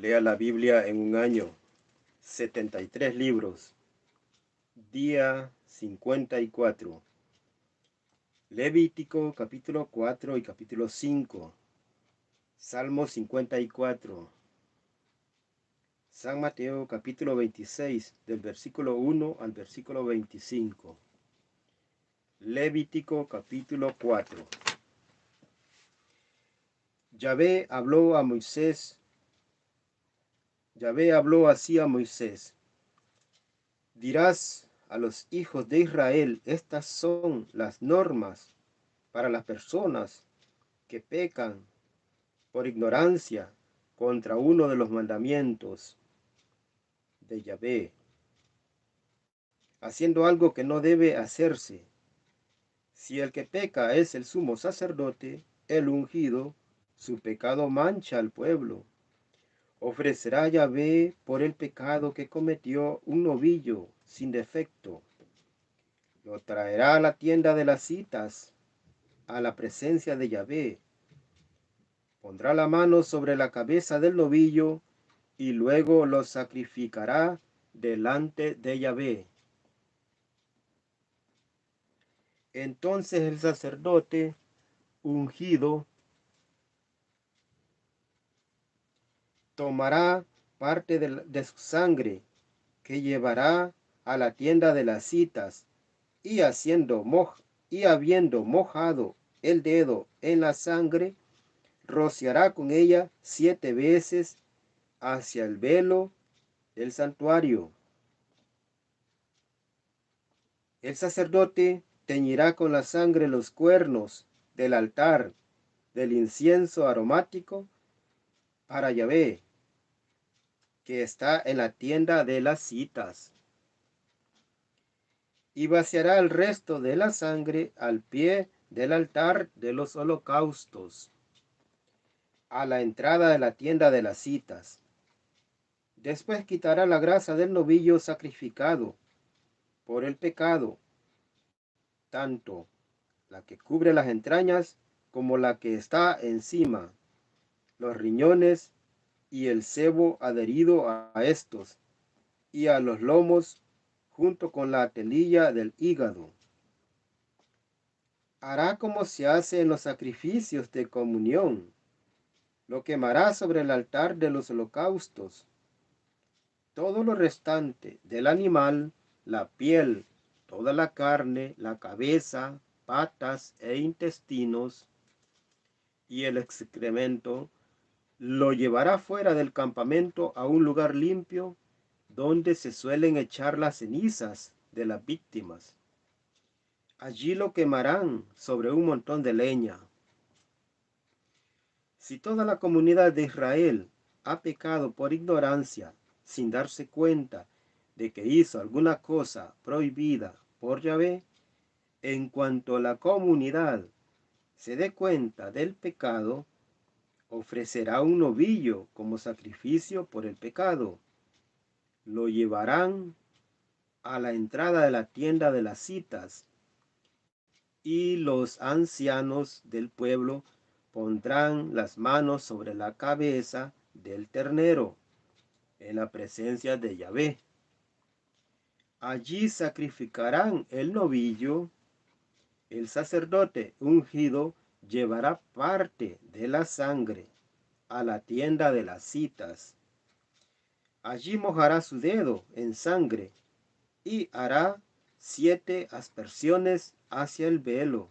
Lea la Biblia en un año. 73 libros. Día 54. Levítico capítulo 4 y capítulo 5. Salmo 54. San Mateo capítulo 26, del versículo 1 al versículo 25. Levítico capítulo 4. Yahvé habló así a Moisés. Dirás a los hijos de Israel, estas son las normas para las personas que pecan por ignorancia contra uno de los mandamientos de Yahvé, haciendo algo que no debe hacerse. Si el que peca es el sumo sacerdote, el ungido, su pecado mancha al pueblo. Ofrecerá a Yahvé por el pecado que cometió un novillo sin defecto. Lo traerá a la tienda de las citas, a la presencia de Yahvé. Pondrá la mano sobre la cabeza del novillo y luego lo sacrificará delante de Yahvé. Entonces el sacerdote ungido tomará parte de su sangre que llevará a la tienda de las citas y habiendo mojado el dedo en la sangre, rociará con ella 7 veces hacia el velo del santuario. El sacerdote teñirá con la sangre los cuernos del altar del incienso aromático para Yahvé, que está en la tienda de las citas, y vaciará el resto de la sangre al pie del altar de los holocaustos, a la entrada de la tienda de las citas. Después quitará la grasa del novillo sacrificado por el pecado, tanto la que cubre las entrañas como la que está encima, los riñones y el sebo adherido a estos, y a los lomos junto con la telilla del hígado. Hará como se hace en los sacrificios de comunión. Lo quemará sobre el altar de los holocaustos. Todo lo restante del animal, la piel, toda la carne, la cabeza, patas e intestinos y el excremento, lo llevará fuera del campamento a un lugar limpio donde se suelen echar las cenizas de las víctimas. Allí lo quemarán sobre un montón de leña. Si toda la comunidad de Israel ha pecado por ignorancia, sin darse cuenta de que hizo alguna cosa prohibida por Yahvé, en cuanto la comunidad se dé cuenta del pecado, ofrecerá un novillo como sacrificio por el pecado. Lo llevarán a la entrada de la tienda de las citas, y los ancianos del pueblo pondrán las manos sobre la cabeza del ternero en la presencia de Yahvé. Allí sacrificarán el novillo. El sacerdote ungido llevará parte de la sangre a la tienda de las citas. Allí mojará su dedo en sangre y hará 7 aspersiones hacia el velo.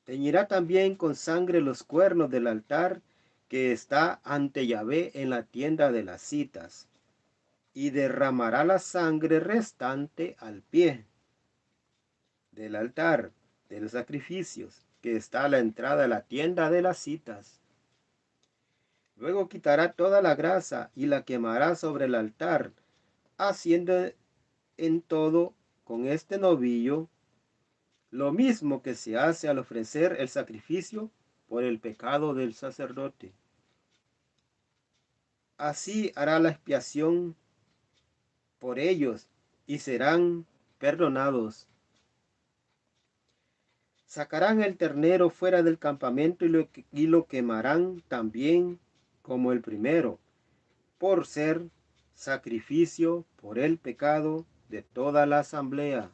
Teñirá también con sangre los cuernos del altar que está ante Yahvé en la tienda de las citas, y derramará la sangre restante al pie del altar de los sacrificios que está a la entrada de la tienda de las citas. Luego quitará toda la grasa y la quemará sobre el altar, haciendo en todo con este novillo lo mismo que se hace al ofrecer el sacrificio por el pecado del sacerdote. Así hará la expiación por ellos y serán perdonados. Sacarán el ternero fuera del campamento y lo quemarán también como el primero, por ser sacrificio por el pecado de toda la asamblea.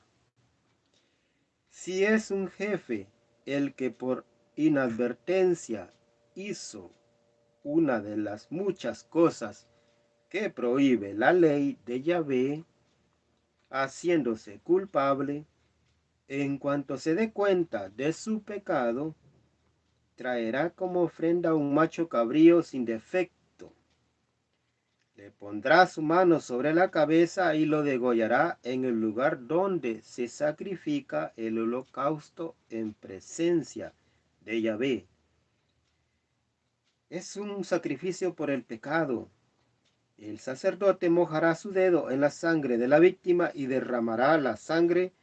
Si es un jefe el que por inadvertencia hizo una de las muchas cosas que prohíbe la ley de Yahvé, haciéndose culpable, en cuanto se dé cuenta de su pecado, traerá como ofrenda un macho cabrío sin defecto. Le pondrá su mano sobre la cabeza y lo degollará en el lugar donde se sacrifica el holocausto en presencia de Yahvé. Es un sacrificio por el pecado. El sacerdote mojará su dedo en la sangre de la víctima y derramará la sangre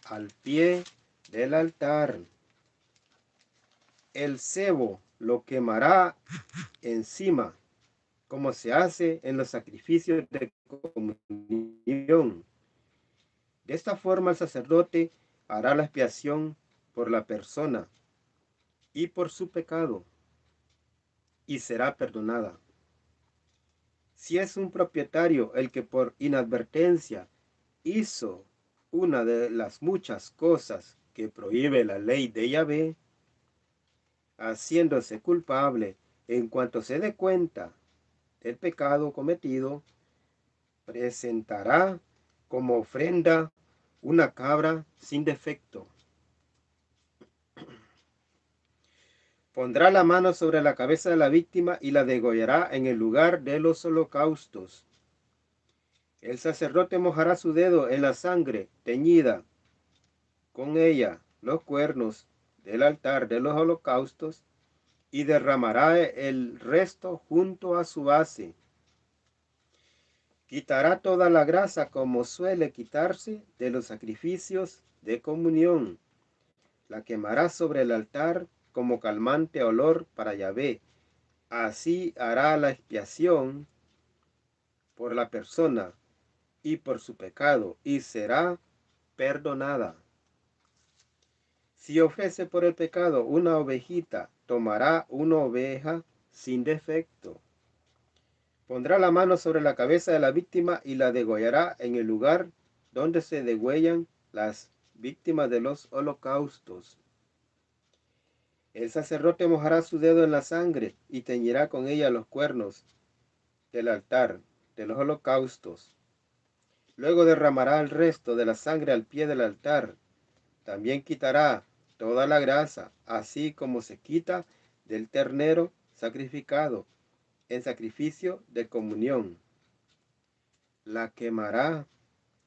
al pie del altar. El cebo lo quemará encima, como se hace en los sacrificios de comunión. De esta forma el sacerdote hará la expiación por la persona y por su pecado, y será perdonada. Si es un propietario el que por inadvertencia hizo una de las muchas cosas que prohíbe la ley de Yahvé, haciéndose culpable en cuanto se dé cuenta del pecado cometido, presentará como ofrenda una cabra sin defecto. Pondrá la mano sobre la cabeza de la víctima y la degollará en el lugar de los holocaustos. El sacerdote mojará su dedo en la sangre teñida con ella los cuernos del altar de los holocaustos y derramará el resto junto a su base. Quitará toda la grasa como suele quitarse de los sacrificios de comunión. La quemará sobre el altar como calmante olor para Yahvé. Así hará la expiación por la persona y por su pecado, y será perdonada. Si ofrece por el pecado una ovejita, tomará una oveja sin defecto. Pondrá la mano sobre la cabeza de la víctima y la degollará en el lugar donde se degüellan las víctimas de los holocaustos. El sacerdote mojará su dedo en la sangre y teñirá con ella los cuernos del altar de los holocaustos. Luego derramará el resto de la sangre al pie del altar. También quitará toda la grasa, así como se quita del ternero sacrificado en sacrificio de comunión. La quemará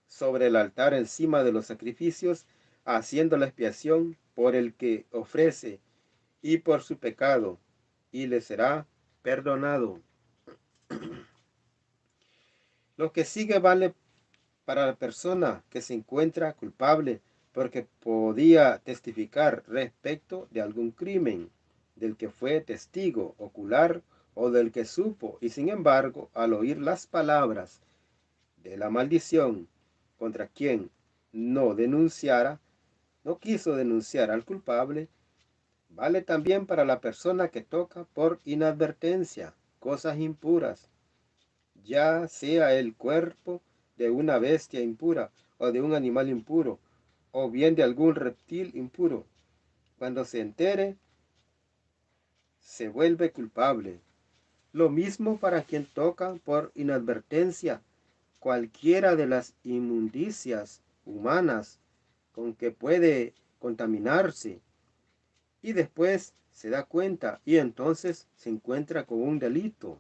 sobre el altar encima de los sacrificios, haciendo la expiación por el que ofrece y por su pecado, y le será perdonado. Lo que sigue vale para la persona que se encuentra culpable porque podía testificar respecto de algún crimen, del que fue testigo ocular o del que supo, y sin embargo, al oír las palabras de la maldición contra quien no denunciara, no quiso denunciar al culpable, vale también para la persona que toca por inadvertencia cosas impuras, ya sea el cuerpo de una bestia impura o de un animal impuro, o bien de algún reptil impuro. Cuando se entere, se vuelve culpable. Lo mismo para quien toca por inadvertencia cualquiera de las inmundicias humanas con que puede contaminarse y después se da cuenta y entonces se encuentra con un delito.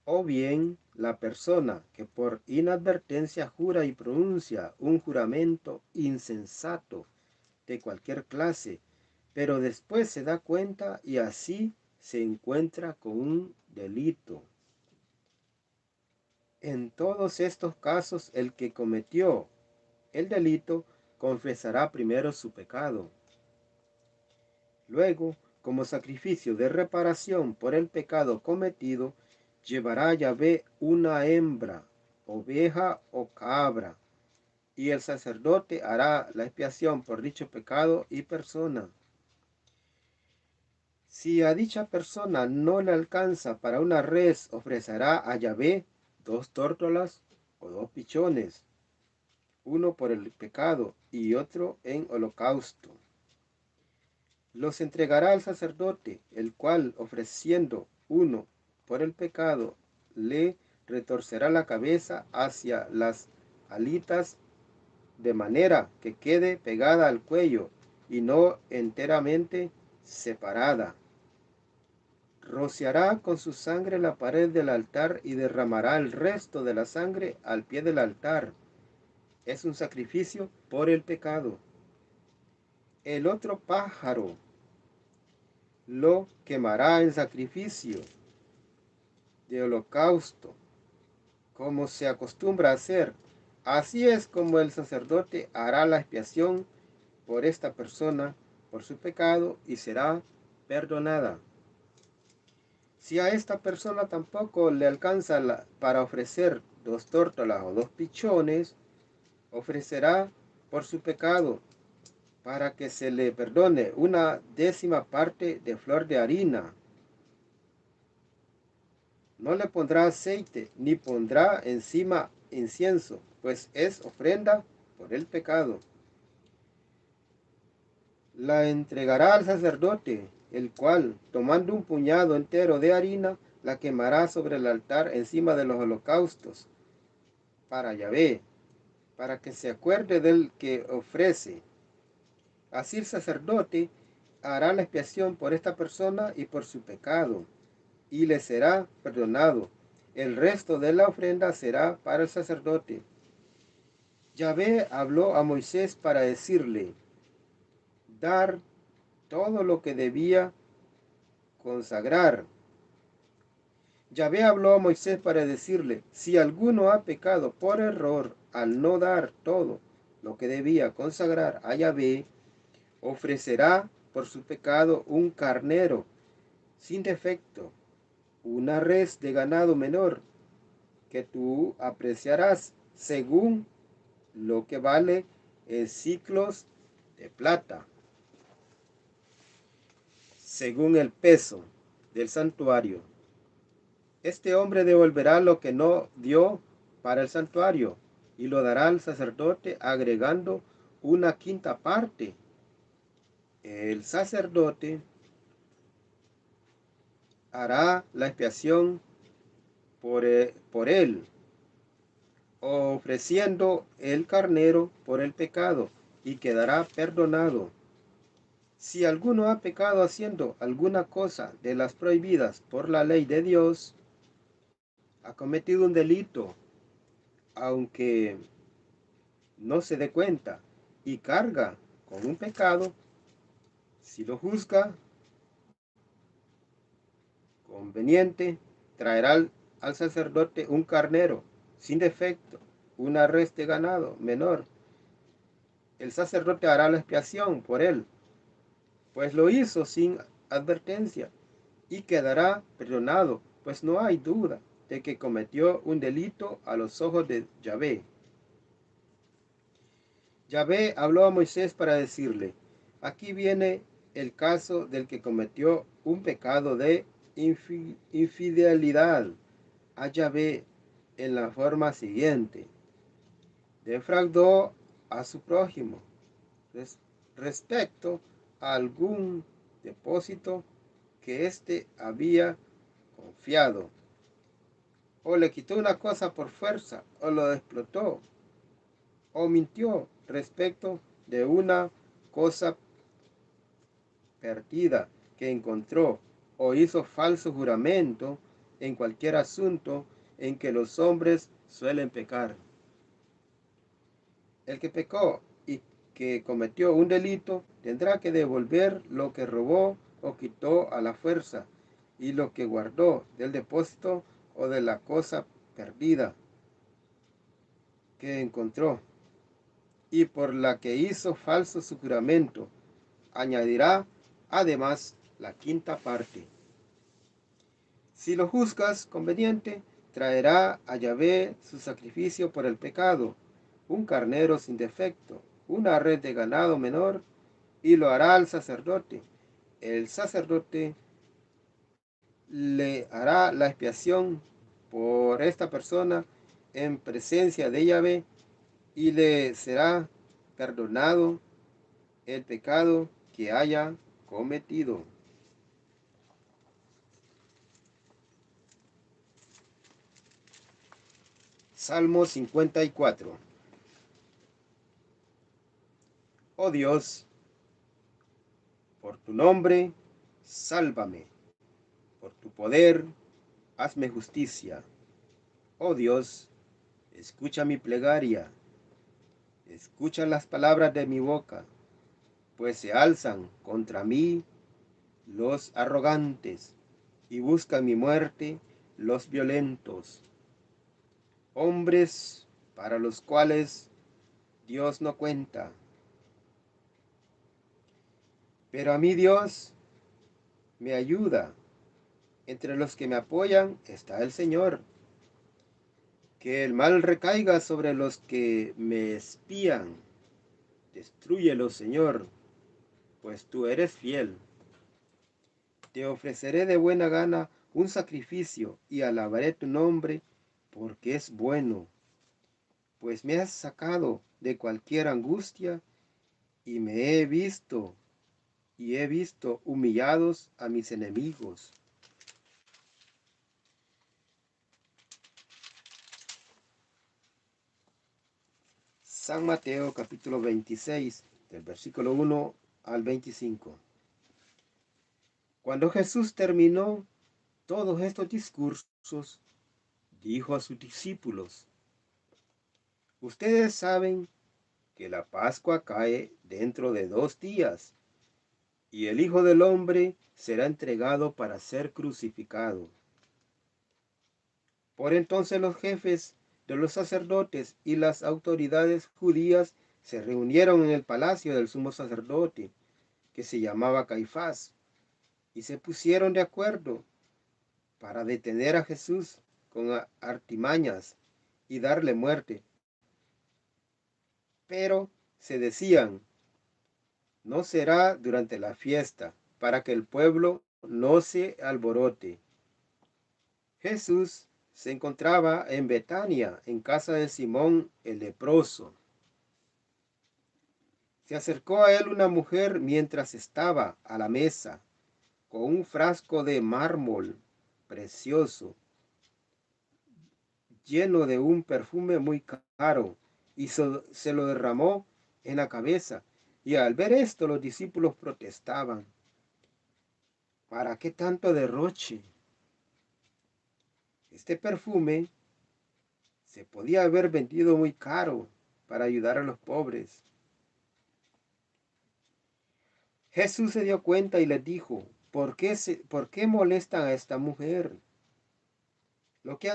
O bien la persona que por inadvertencia jura y pronuncia un juramento insensato de cualquier clase, pero después se da cuenta y así se encuentra con un delito. En todos estos casos, el que cometió el delito confesará primero su pecado. Luego, como sacrificio de reparación por el pecado cometido, llevará a Yahvé una hembra, oveja o cabra, y el sacerdote hará la expiación por dicho pecado y persona. Si a dicha persona no le alcanza para una res, ofrecerá a Yahvé 2 tórtolas o 2 pichones, uno por el pecado y otro en holocausto. Los entregará al sacerdote, el cual, ofreciendo uno por el pecado, le retorcerá la cabeza hacia las alitas, de manera que quede pegada al cuello y no enteramente separada. Rociará con su sangre la pared del altar y derramará el resto de la sangre al pie del altar. Es un sacrificio por el pecado. El otro pájaro lo quemará en sacrificio de holocausto, como se acostumbra a hacer. Así es como el sacerdote hará la expiación por esta persona, por su pecado, y será perdonada. Si a esta persona tampoco le alcanza para ofrecer 2 tórtolas o 2 pichones, ofrecerá por su pecado, para que se le perdone, 1/10 de flor de harina. No le pondrá aceite, ni pondrá encima incienso, pues es ofrenda por el pecado. La entregará al sacerdote, el cual, tomando un puñado entero de harina, la quemará sobre el altar encima de los holocaustos, para Yahvé, para que se acuerde del que ofrece. Así el sacerdote hará la expiación por esta persona y por su pecado, y le será perdonado. El resto de la ofrenda será para el sacerdote. Yahvé habló a Moisés para decirle, dar todo lo que debía consagrar. Yahvé habló a Moisés para decirle, si alguno ha pecado por error al no dar todo lo que debía consagrar a Yahvé, ofrecerá por su pecado un carnero sin defecto, una res de ganado menor, que tú apreciarás según lo que vale en siclos de plata, según el peso del santuario. Este hombre devolverá lo que no dio para el santuario y lo dará al sacerdote agregando 1/5 parte. El sacerdote hará la expiación por él, ofreciendo el carnero por el pecado, y quedará perdonado. Si alguno ha pecado haciendo alguna cosa de las prohibidas por la ley de Dios, ha cometido un delito, aunque no se dé cuenta, y carga con un pecado, si lo juzga conveniente, traerá al sacerdote un carnero sin defecto, una res de ganado menor. El sacerdote hará la expiación por él, pues lo hizo sin advertencia, y quedará perdonado, pues no hay duda de que cometió un delito a los ojos de Yahvé. Yahvé habló a Moisés para decirle, aquí viene el caso del que cometió un pecado de infidelidad a Yahvé en la forma siguiente. Defraudó a su prójimo respecto a algún depósito que éste había confiado, o le quitó una cosa por fuerza, o lo explotó, o mintió respecto de una cosa perdida que encontró, o hizo falso juramento en cualquier asunto en que los hombres suelen pecar. El que pecó y que cometió un delito tendrá que devolver lo que robó o quitó a la fuerza, y lo que guardó del depósito o de la cosa perdida que encontró, y por la que hizo falso su juramento, añadirá además la 5/parte. Si lo juzgas conveniente, traerá a Yahvé su sacrificio por el pecado, un carnero sin defecto, una red de ganado menor, y lo hará al sacerdote. El sacerdote le hará la expiación por esta persona en presencia de Yahvé y le será perdonado el pecado que haya cometido. Salmo 54. Oh Dios, por tu nombre, sálvame. Por tu poder, hazme justicia. Oh Dios, escucha mi plegaria. Escucha las palabras de mi boca, pues se alzan contra mí los arrogantes y buscan mi muerte los violentos. Hombres para los cuales Dios no cuenta. Pero a mí Dios me ayuda. Entre los que me apoyan está el Señor. Que el mal recaiga sobre los que me espían. Destrúyelo, Señor, pues tú eres fiel. Te ofreceré de buena gana un sacrificio y alabaré tu nombre, porque es bueno. Pues me has sacado de cualquier angustia y he visto humillados a mis enemigos. San Mateo capítulo 26, del versículo 1 al 25. Cuando Jesús terminó todos estos discursos, dijo a sus discípulos: Ustedes saben que la Pascua cae dentro de 2 días, y el Hijo del Hombre será entregado para ser crucificado. Por entonces los jefes de los sacerdotes y las autoridades judías se reunieron en el palacio del sumo sacerdote, que se llamaba Caifás, y se pusieron de acuerdo para detener a Jesús con artimañas y darle muerte. Pero se decían: no será durante la fiesta, para que el pueblo no se alborote. Jesús se encontraba en Betania, en casa de Simón el leproso. Se acercó a él una mujer mientras estaba a la mesa, con un frasco de mármol precioso, lleno de un perfume muy caro, y se lo derramó en la cabeza. Y al ver esto, los discípulos protestaban: ¿para qué tanto derroche? Este perfume se podía haber vendido muy caro para ayudar a los pobres. Jesús se dio cuenta y les dijo: ¿por qué molestan a esta mujer? Lo que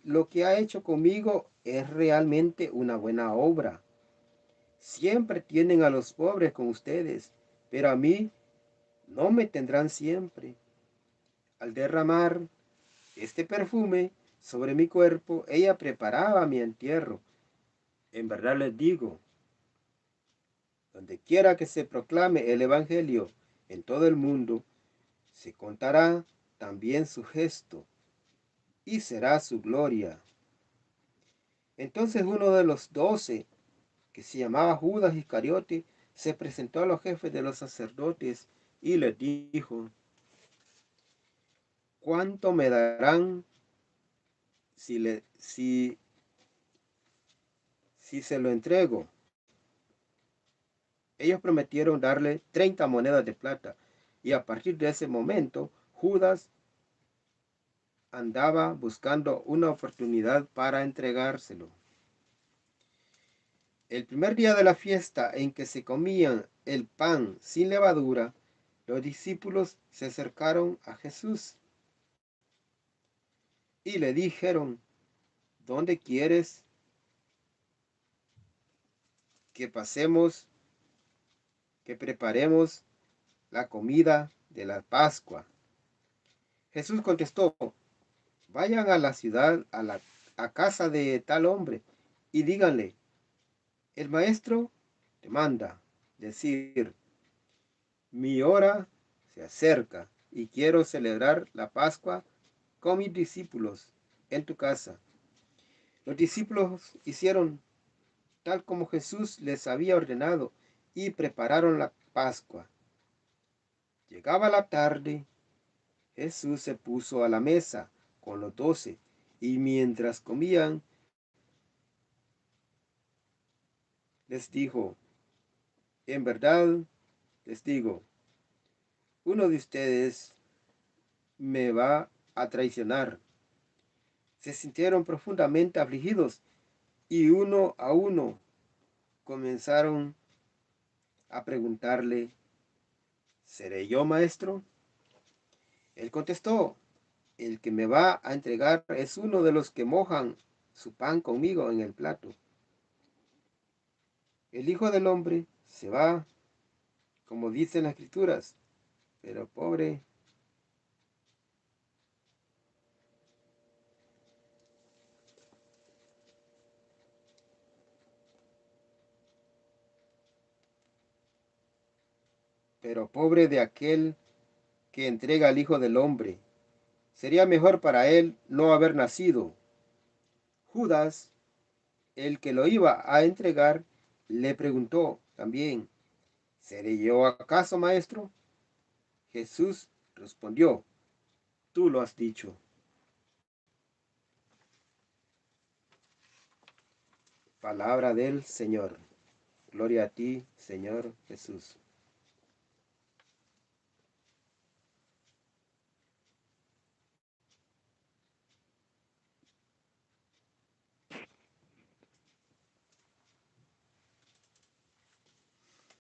lo que ha hecho conmigo es realmente una buena obra. Siempre tienen a los pobres con ustedes, pero a mí no me tendrán siempre. Al derramar este perfume sobre mi cuerpo, ella preparaba mi entierro. En verdad les digo, donde quiera que se proclame el Evangelio en todo el mundo, se contará también su gesto y será su gloria. Entonces uno de los 12, que se llamaba Judas Iscariote, se presentó a los jefes de los sacerdotes y les dijo: ¿cuánto me darán si se lo entrego? Ellos prometieron darle 30 monedas de plata, y a partir de ese momento Judas andaba buscando una oportunidad para entregárselo. El primer día de la fiesta, en que se comían el pan sin levadura, los discípulos se acercaron a Jesús y le dijeron: ¿dónde quieres que preparemos la comida de la Pascua? Jesús contestó: vayan a la ciudad, a casa de tal hombre, y díganle: el maestro te manda decir, mi hora se acerca y quiero celebrar la Pascua con mis discípulos en tu casa. Los discípulos hicieron tal como Jesús les había ordenado y prepararon la Pascua. Llegaba la tarde, Jesús se puso a la mesa con los 12 y mientras comían, les dijo, en verdad les digo, uno de ustedes me va a traicionar. Se sintieron profundamente afligidos y uno a uno comenzaron a preguntarle, ¿seré yo, maestro? Él contestó, el que me va a entregar es uno de los que mojan su pan conmigo en el plato. El Hijo del Hombre se va, como dicen las Escrituras, pero pobre de aquel que entrega al Hijo del Hombre. Sería mejor para él no haber nacido. Judas, el que lo iba a entregar, le preguntó también, ¿seré yo acaso, maestro? Jesús respondió, tú lo has dicho. Palabra del Señor. Gloria a ti, Señor Jesús.